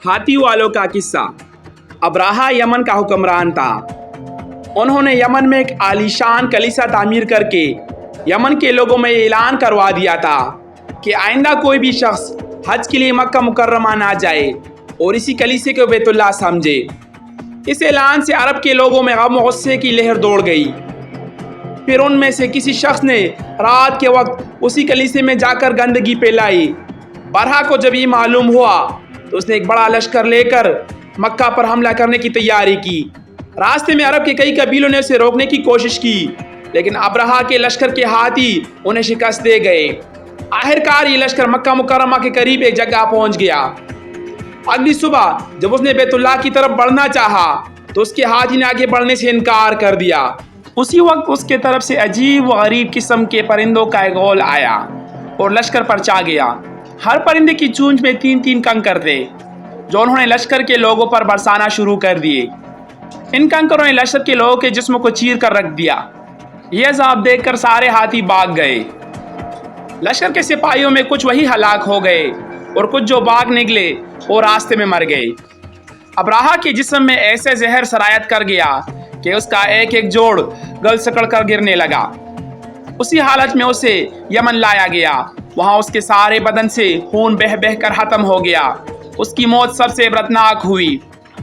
ہاتھی والوں کا قصہ۔ ابراہا یمن کا حکمران تھا۔ انہوں نے یمن میں ایک عالیشان کلیسا تعمیر کر کے یمن کے لوگوں میں اعلان کروا دیا تھا کہ آئندہ کوئی بھی شخص حج کے لیے مکہ مکرمہ نہ جائے اور اسی کلیسے کو بیت اللہ سمجھے۔ اس اعلان سے عرب کے لوگوں میں غم و غصے کی لہر دوڑ گئی۔ پھر ان میں سے کسی شخص نے رات کے وقت اسی کلیسے میں جا کر گندگی پھیلائی۔ برہا کو جب یہ معلوم ہوا تو اس نے ایک بڑا لشکر لے کر مکہ پر حملہ کرنے کی تیاری کی۔ راستے میں عرب کے کئی قبیلوں نے اسے روکنے کی کوشش کی، لیکن ابراہا کے لشکر کے ہاتھی انہیں شکست دے گئے۔ آخرکار یہ لشکر مکہ مکرمہ کے قریب ایک جگہ پہنچ گیا۔ اگلی صبح جب اس نے بیت اللہ کی طرف بڑھنا چاہا تو اس کے ہاتھی نے آگے بڑھنے سے انکار کر دیا۔ اسی وقت اس کے طرف سے عجیب و غریب قسم کے پرندوں کا ایک غول آیا اور لشکر پر چھا گیا۔ ہر پرندے کی چونچ میں 3 کنکر تھے جو انہوں نے لشکر کے لوگوں پر برسانا شروع کر دیے۔ ان کنکروں نے لشکر کے لوگوں کے جسموں کو چیر کر رکھ دیا۔ یہ عذاب دیکھ کر سارے ہاتھی بھاگ گئے۔ لشکر کے سپاہیوں میں کچھ وہی ہلاک ہو گئے اور کچھ جو بھاگ نکلے وہ راستے میں مر گئے۔ ابراہا کے جسم میں ایسے زہر سرایت کر گیا کہ اس کا ایک ایک جوڑ گل سکڑ کر گرنے لگا۔ اسی حالت میں اسے یمن لایا گیا۔ وہاں اس کے سارے بدن سے خون بہہ بہہ کر ختم ہو گیا۔ اس کی موت سب سے عبرتناک ہوئی۔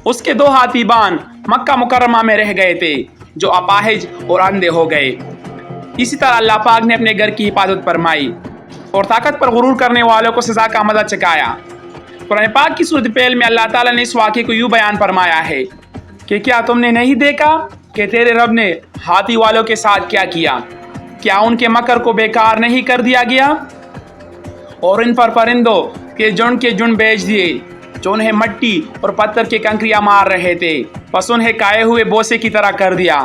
اس کے 2 ہاتھی بان مکہ مکرمہ میں رہ گئے تھے جو اپاہج اور اندھے ہو گئے۔ اسی طرح اللہ پاک نے اپنے گھر کی حفاظت فرمائی اور طاقت پر غرور کرنے والوں کو سزا کا مزہ چکھایا۔ قرآن پاک کی سورۃ الفیل میں اللہ تعالیٰ نے اس واقعے کو یوں بیان فرمایا ہے کہ کیا تم نے نہیں دیکھا کہ تیرے رب نے ہاتھی والوں کے ساتھ کیا کیا؟ کیا ان کے مکر کو بیکار نہیں کر دیا گیا؟ اور ان پر پرندوں کے جھنڈ بھیج دیے جو انہیں مٹی اور پتھر کے کنکریاں مار رہے تھے، پس انہیں کائے ہوئے بوسے کی طرح کر دیا۔